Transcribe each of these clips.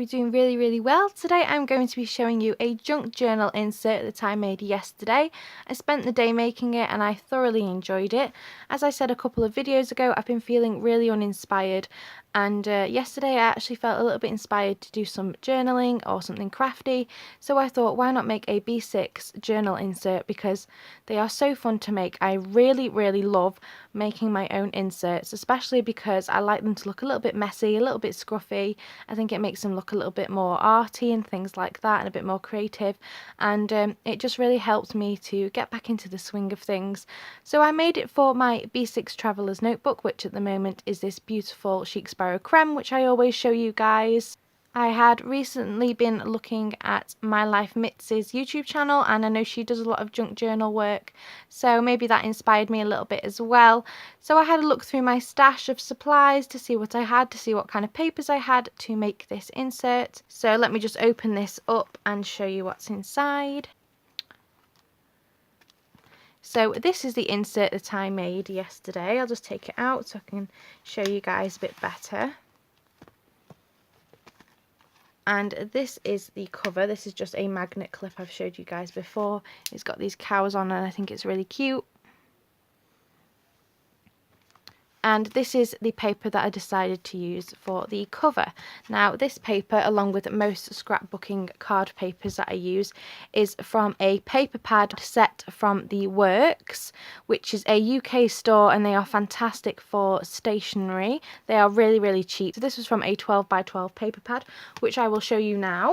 be doing really well. Today I'm going to be showing you a junk journal insert that I made yesterday. I spent the day making it and I thoroughly enjoyed it. As I said a couple of videos ago, I've been feeling really uninspired, and yesterday I actually felt a little bit inspired to do some journaling or something crafty, so I thought, why not make a B6 journal insert, because they are so fun to make. I really love making my own inserts, especially because I like them to look a little bit messy, a little bit scruffy. I think it makes them look a little bit more arty and things like that, and a bit more creative, and it just really helped me to get back into the swing of things. So I made it for my B6 Travelers notebook, which at the moment is this beautiful Chic Sparrow creme, which I always show you guys. I had recently been looking at My Life Mitz's YouTube channel, and I know she does a lot of junk journal work, so maybe that inspired me a little bit as well. So I had a look through my stash of supplies to see what I had, to see what kind of papers I had to make this insert. So let me just open this up and show you what's inside. So this is the insert that I made yesterday. I'll just take it out so I can show you guys a bit better. And this is the cover. This is just a magnet clip I've showed you guys before. It's got these cows on and I think it's really cute. And this is the paper that I decided to use for the cover. Now this paper, along with most scrapbooking card papers that I use, is from a paper pad set from The Works, which is a UK store, and they are fantastic for stationery. They are really cheap. So this was from a 12 by 12 paper pad, which I will show you now.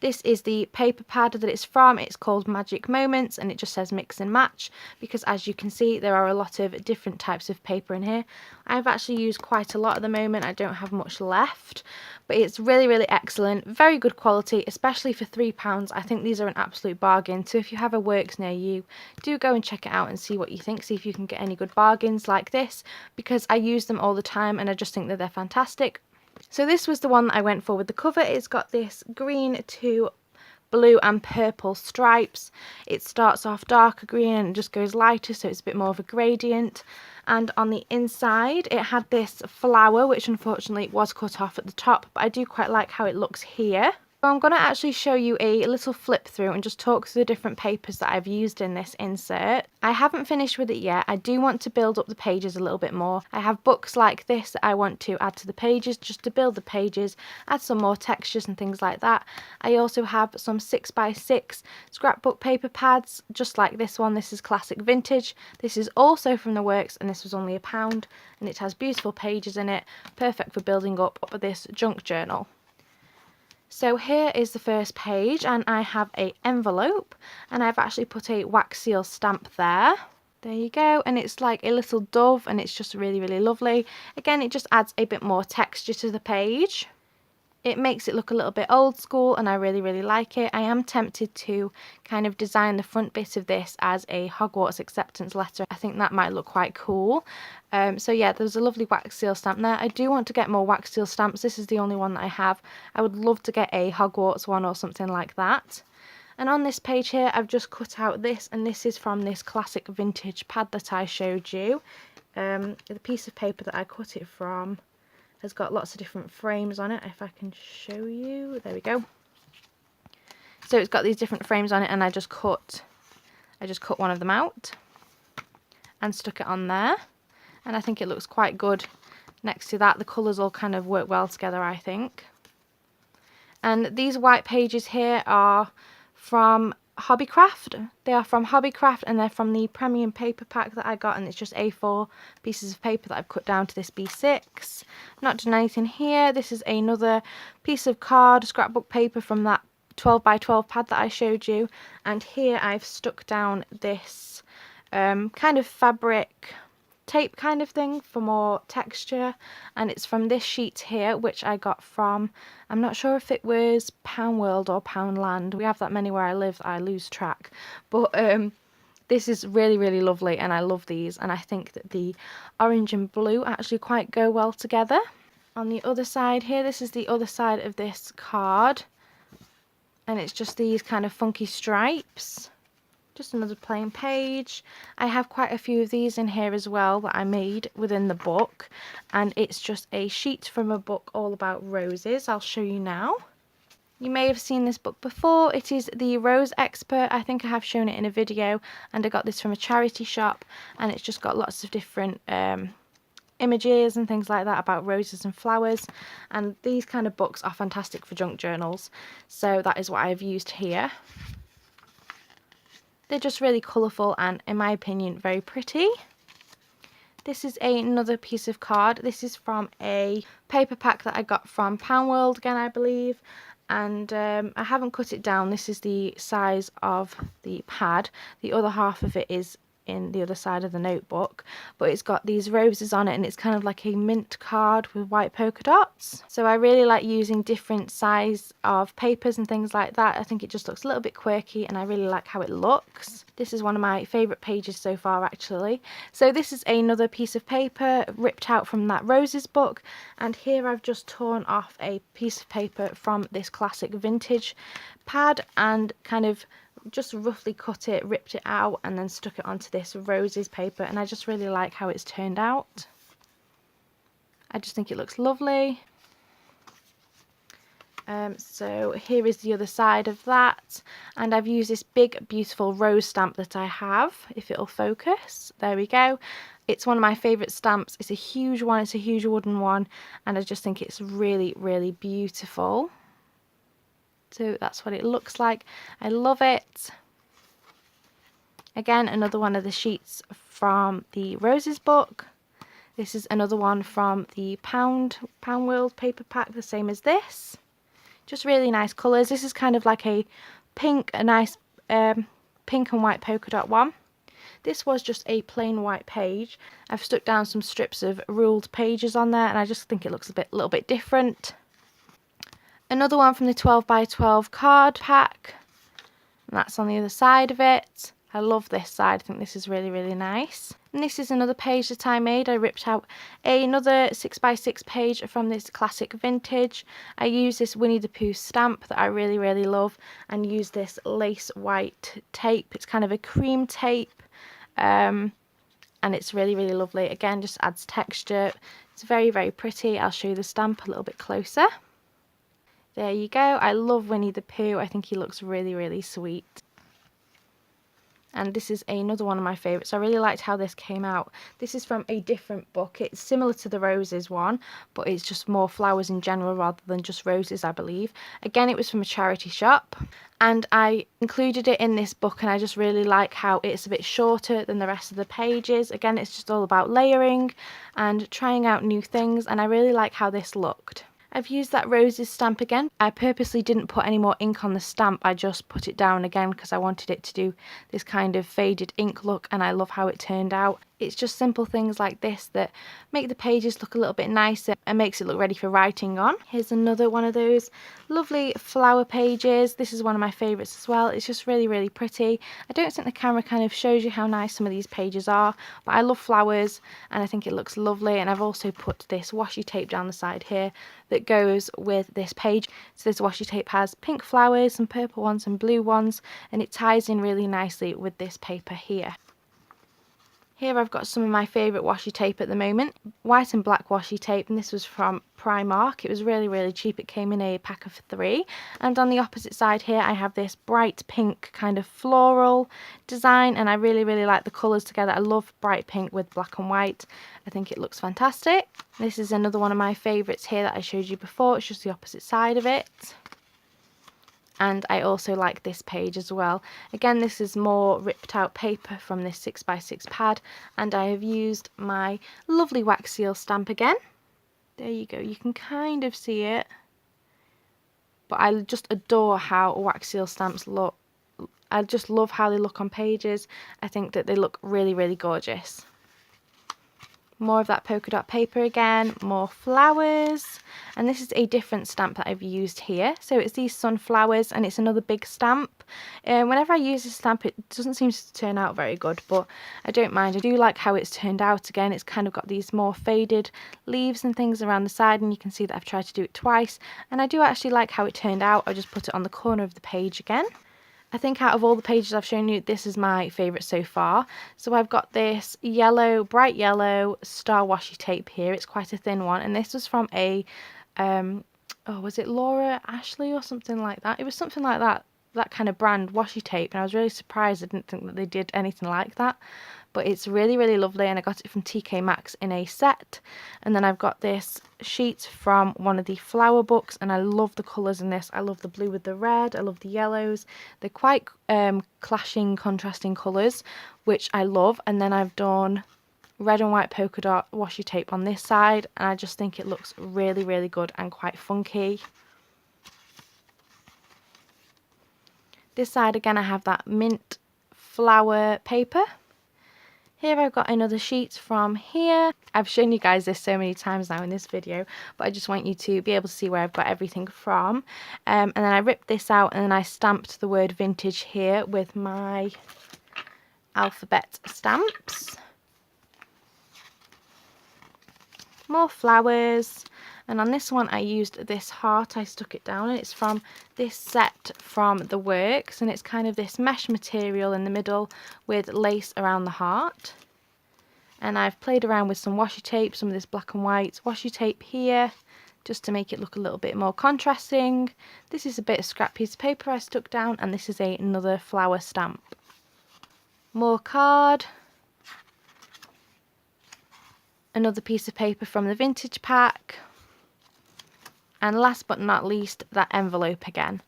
This is the paper pad that it's from. It's called Magic Moments, and it just says mix and match, because as you can see there are a lot of different types of paper in here. I've actually used quite a lot at the moment. I don't have much left, but it's really excellent, very good quality, especially for £3. I think these are an absolute bargain. So if you have a Works near you, do go and check it out and see what you think, see if you can get any good bargains like this, because I use them all the time and I just think that they're fantastic. So this was the one that I went for with the cover. It's got this green to blue and purple stripes. It starts off darker green and just goes lighter, so it's a bit more of a gradient. And on the inside it had this flower, which unfortunately was cut off at the top, but I do quite like how it looks here. So I'm going to actually show you a little flip through and just talk through the different papers that I've used in this insert. I haven't finished with it yet. I do want to build up the pages a little bit more. I have books like this that I want to add to the pages, just to build the pages, add some more textures and things like that. I also have some 6x6 scrapbook paper pads, just like this one. This is classic vintage. This is also from The Works, and this was only £1, and it has beautiful pages in it, perfect for building up this junk journal. So here is the first page, and I have an envelope, and I've actually put a wax seal stamp there. There you go, and it's like a little dove, and it's just really lovely. Again, it just adds a bit more texture to the page. It makes it look a little bit old school, and I really like it. I am tempted to kind of design the front bit of this as a Hogwarts acceptance letter. I think that might look quite cool. So yeah, there's a lovely wax seal stamp there. I do want to get more wax seal stamps. This is the only one that I have. I would love to get a Hogwarts one or something like that. And on this page here, I've just cut out this, and this is from this classic vintage pad that I showed you. The piece of paper that I cut it from has got lots of different frames on it. If I can show you, there we go. So it's got these different frames on it, and I just cut one of them out and stuck it on there, and I think it looks quite good next to that. The colours all kind of work well together, I think. And these white pages here are from Hobbycraft. They are from Hobbycraft, and they're from the premium paper pack that I got, and it's just A4 pieces of paper that I've cut down to this B6. Not done anything here. This is another piece of card scrapbook paper from that 12 by 12 pad that I showed you, and here I've stuck down this kind of fabric tape kind of thing for more texture, and it's from this sheet here, which I got from, I'm not sure if it was Pound World or Poundland. We have that many where I live, I lose track, but this is really lovely, and I love these, and I think that the orange and blue actually quite go well together. On the other side here, this is the other side of this card, and it's just these kind of funky stripes. Just another plain page. I have quite a few of these in here as well that I made within the book, and it's just a sheet from a book all about roses. I'll show you now. You may have seen this book before. It is The Rose Expert. I think I have shown it in a video, and I got this from a charity shop, and it's just got lots of different images and things like that about roses and flowers, and these kind of books are fantastic for junk journals, so that is what I've used here. They're just really colourful and, in my opinion, very pretty. This is another piece of card. This is from a paper pack that I got from Poundworld again, I believe. And I haven't cut it down. This is the size of the pad. The other half of it is in the other side of the notebook, but it's got these roses on it, and it's kind of like a mint card with white polka dots. So I really like using different size of papers and things like that. I think it just looks a little bit quirky, and I really like how it looks. This is one of my favourite pages so far, actually. So this is another piece of paper ripped out from that roses book, and here I've just torn off a piece of paper from this classic vintage pad and kind of just roughly cut it, ripped it out, and then stuck it onto this roses paper, and I just really like how it's turned out. I just think it looks lovely. So here is the other side of that, and I've used this big beautiful rose stamp that I have, if it'll focus. There we go. It's one of my favourite stamps. It's a huge one, it's a huge wooden one, and I just think it's really, really beautiful. So that's what it looks like. I love it. Again, another one of the sheets from the Roses book. This is another one from the Poundworld paper pack, the same as this. Just really nice colours. This is kind of like a pink, a nice pink and white polka dot one. This was just a plain white page. I've stuck down some strips of ruled pages on there, and I just think it looks a little bit different. Another one from the 12 by 12 card pack, and that's on the other side of it. I love this side. I think this is really, really nice. And this is another page that I made. I ripped out another 6 by 6 page from this classic vintage. I use this Winnie the Pooh stamp that I really, really love, and use this lace white tape. It's kind of a cream tape, and it's really, really lovely. Again, just adds texture. It's very, very pretty. I'll show you the stamp a little bit closer. There you go. I love Winnie the Pooh. I think he looks really, really sweet. And this is another one of my favourites. I really liked how this came out. This is from a different book. It's similar to the roses one, but it's just more flowers in general rather than just roses, I believe. Again, it was from a charity shop, and I included it in this book, and I just really like how it's a bit shorter than the rest of the pages. Again, it's just all about layering and trying out new things, and I really like how this looked. I've used that roses stamp again. I purposely didn't put any more ink on the stamp. I just put it down again because I wanted it to do this kind of faded ink look, and I love how it turned out. It's just simple things like this that make the pages look a little bit nicer and makes it look ready for writing on. Here's another one of those lovely flower pages. This is one of my favourites as well. It's just really, really pretty. I don't think the camera kind of shows you how nice some of these pages are, but I love flowers and I think it looks lovely. And I've also put this washi tape down the side here that goes with this page. So this washi tape has pink flowers, some purple ones and blue ones, and it ties in really nicely with this paper here. Here I've got some of my favourite washi tape at the moment, white and black washi tape, and this was from Primark. It was really, really cheap. It came in a pack of 3. And on the opposite side here I have this bright pink kind of floral design, and I really, really like the colours together. I love bright pink with black and white. I think it looks fantastic. This is another one of my favourites here that I showed you before. It's just the opposite side of it. And I also like this page as well. Again, this is more ripped out paper from this 6 by 6 pad, and I have used my lovely wax seal stamp again. There you go, you can kind of see it, but I just adore how wax seal stamps look. I just love how they look on pages. I think that they look really, really gorgeous. More of that polka dot paper again, more flowers, and this is a different stamp that I've used here. So it's these sunflowers, and it's another big stamp. Whenever I use this stamp, it doesn't seem to turn out very good, but I don't mind. I do like how it's turned out. Again, it's kind of got these more faded leaves and things around the side, and you can see that I've tried to do it twice, and I do actually like how it turned out. I just put it on the corner of the page again. I think out of all the pages I've shown you, this is my favourite so far. So I've got this yellow, bright yellow star washi tape here. It's quite a thin one, and this was from a oh, was it Laura Ashley or something like that? It was something like that, that kind of brand washi tape, and I was really surprised. I didn't think that they did anything like that, but it's really, really lovely, and I got it from TK Maxx in a set. And then I've got this sheet from one of the flower books, and I love the colours in this. I love the blue with the red, I love the yellows. They're quite clashing, contrasting colours, which I love. And then I've done red and white polka dot washi tape on this side, and I just think it looks really, really good and quite funky. This side again, I have that mint flower paper. Here I've got another sheet from here. I've shown you guys this so many times now in this video, but I just want you to be able to see where I've got everything from. And then I ripped this out, and then I stamped the word vintage here with my alphabet stamps. More flowers, and on this one I used this heart. I stuck it down, and it's from this set from The Works, and it's kind of this mesh material in the middle with lace around the heart. And I've played around with some washi tape, some of this black and white washi tape here, just to make it look a little bit more contrasting. This is a bit of scrap piece of paper I stuck down, and this is another flower stamp. More card. Another piece of paper from the vintage pack, and last but not least, that envelope again.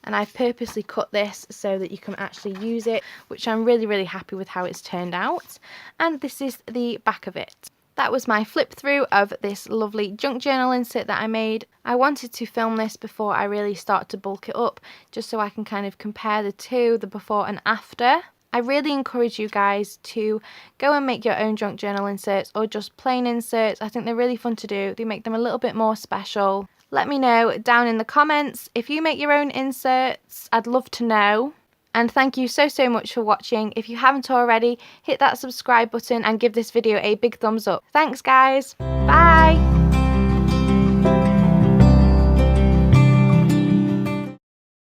And I've purposely cut this so that you can actually use it, which I'm really, really happy with how it's turned out. And this is the back of it. That was my flip through of this lovely junk journal insert that I made. I wanted to film this before I really start to bulk it up, just so I can kind of compare the two, the before and after. I really encourage you guys to go and make your own junk journal inserts, or just plain inserts. I think they're really fun to do. They make them a little bit more special. Let me know down in the comments if you make your own inserts. I'd love to know. And thank you so much for watching. If you haven't already, hit that subscribe button and give this video a big thumbs up. Thanks guys. Bye.